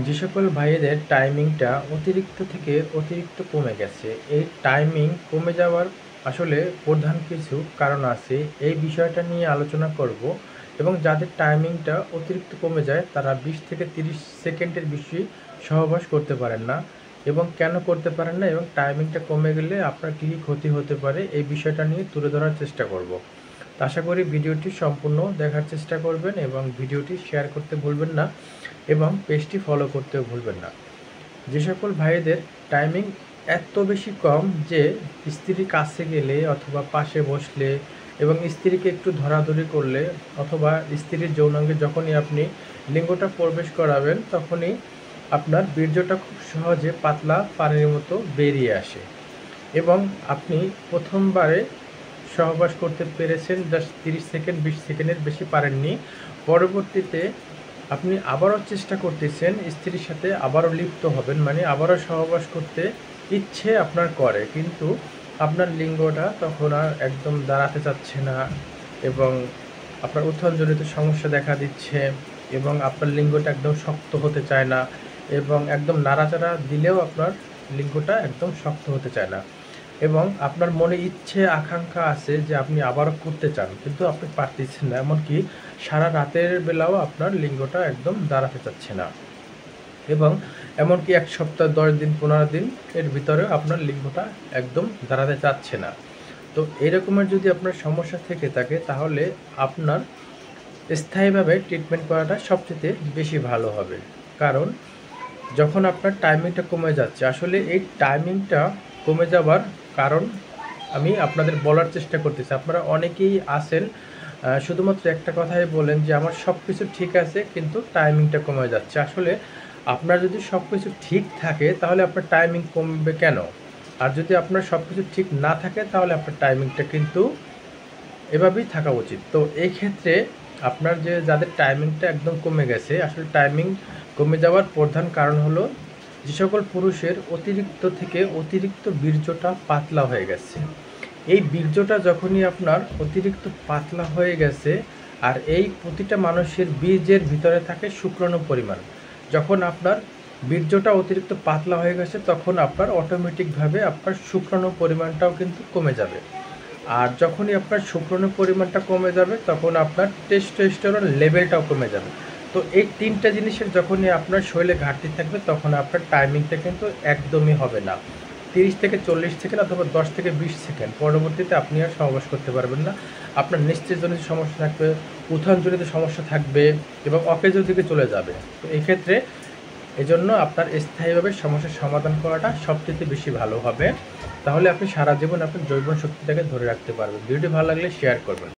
যে সকল ভাইয়েদের টাইমিংটা অতিরিক্ত থেকে অতিরিক্ত কমে গেছে, এই টাইমিং কমে যাওয়ার আসলে প্রধান কিছু কারণ আছে। এই বিষয়টা নিয়ে আলোচনা করব এবং যাদের টাইমিংটা অতিরিক্ত কমে যায় তারা 20 থেকে 30 সেকেন্ডের বেশি সহবাস করতে পারেন না এবং কেন করতে পারেন না এবং টাইমিংটা কমে গেলে আপনার কী কী ক্ষতি হতে পারে এই বিষয়টা নিয়ে তুলে ধরার চেষ্টা করব। আশা করি ভিডিওটি সম্পূর্ণ দেখার চেষ্টা করবেন এবং ভিডিওটি শেয়ার করতে ভুলবেন না এবং পেজটি ফলো করতেও ভুলবেন না। যে সকল ভাইদের টাইমিং এত বেশি কম যে স্ত্রীর কাছে গেলে অথবা পাশে বসলে এবং স্ত্রীকে একটু ধরাধরি করলে অথবা স্ত্রীর যৌনাঙ্গে যখনই আপনি লিঙ্গটা প্রবেশ করাবেন তখনই আপনার বীর্যটা খুব সহজে পাতলা পানির মতো বেরিয়ে আসে এবং আপনি প্রথমবারে সহবাস করতে পেরেছেন জাস্ট 30 সেকেন্ড 20 সেকেন্ডের বেশি পারেননি। পরবর্তীতে আপনি আবারও চেষ্টা করতেছেন স্ত্রীর সাথে আবারও লিপ্ত হবেন, মানে আবারও সহবাস করতে ইচ্ছে আপনার করে, কিন্তু আপনার লিঙ্গটা তখন আর একদম দাঁড়াতে চাচ্ছে না এবং আপনার উত্থানজনিত সমস্যা দেখা দিচ্ছে এবং আপনার লিঙ্গটা একদম শক্ত হতে চায় না এবং একদম নাড়াচাড়া দিলেও আপনার লিঙ্গটা একদম শক্ত হতে চায় না এবং আপনার মনে ইচ্ছে আকাঙ্ক্ষা আছে যে আপনি আবারও করতে চান কিন্তু আপনি পারতেছেন না, এমনকি সারা রাতের বেলাও আপনার লিঙ্গটা একদম দাঁড়াতে চাচ্ছে না এবং এমনকি 1 সপ্তাহ 10 দিন 15 দিন এর ভিতরেও আপনার লিঙ্গটা একদম দাঁড়াতে চাচ্ছে না। তো এরকমের যদি আপনার সমস্যা থেকে থাকে তাহলে আপনার স্থায়ীভাবে ট্রিটমেন্ট করাটা সবচেয়ে বেশি ভালো হবে। কারণ যখন আপনার টাইমিংটা কমে যাচ্ছে, আসলে এই টাইমিংটা কমে যাবার কারণ আমি আপনাদের বলার চেষ্টা করতেছি। আপনারা অনেকেই আছেন শুধুমাত্র একটা কথাই বলেন যে আমার সব কিছু ঠিক আছে কিন্তু টাইমিংটা কমে যাচ্ছে। আসলে আপনার যদি সব কিছু ঠিক থাকে তাহলে আপনার টাইমিং কমবে কেন? আর যদি আপনার সব কিছু ঠিক না থাকে তাহলে আপনার টাইমিংটা কিন্তু এভাবেই থাকা উচিত। তো এই ক্ষেত্রে আপনার যাদের টাইমিংটা একদম কমে গেছে, আসলে টাইমিং কমে যাওয়ার প্রধান কারণ হলো যে সকল পুরুষের অতিরিক্ত থেকে অতিরিক্ত বীর্যটা পাতলা হয়ে গেছে। এই বীর্যটা যখনই আপনার অতিরিক্ত পাতলা হয়ে গেছে, আর এই প্রতিটা মানুষের বীর্যের ভিতরে থাকে শুক্রাণু পরিমাণ। যখন আপনার বীর্যটা অতিরিক্ত পাতলা হয়ে গেছে তখন আপনার অটোমেটিকভাবে আপনার শুক্রাণু পরিমাণটাও কিন্তু কমে যাবে। আর যখনই আপনার শুক্রাণুর পরিমাণটা কমে যাবে তখন আপনার টেস্টোস্টেরন লেভেলটাও কমে যাবে। তো এই 3টা জিনিসের যখনই আপনার শরীরে ঘাটতি থাকবে তখন আপনার টাইমিংটা কিন্তু একদমই হবে না। 30 থেকে 40 সেকেন্ড অথবা 10 থেকে 20 সেকেন্ড পরবর্তীতে আপনি আর সহবাস করতে পারবেন না। আপনার নিস্তেজনিত সমস্যা থাকবে, উত্থানজনিত সমস্যা থাকবে এবং অকেজোর দিকে চলে যাবে। তো এক্ষেত্রে এজন্য আপনার স্থায়ীভাবে সমস্যার সমাধান করাটা সবচেয়ে বেশি ভালো হবে। তাহলে আপনি সারা জীবন আপনার জৈব শক্তিটাকে ধরে রাখতে পারবেন। ভিডিওটি ভালো লাগলে শেয়ার করবেন।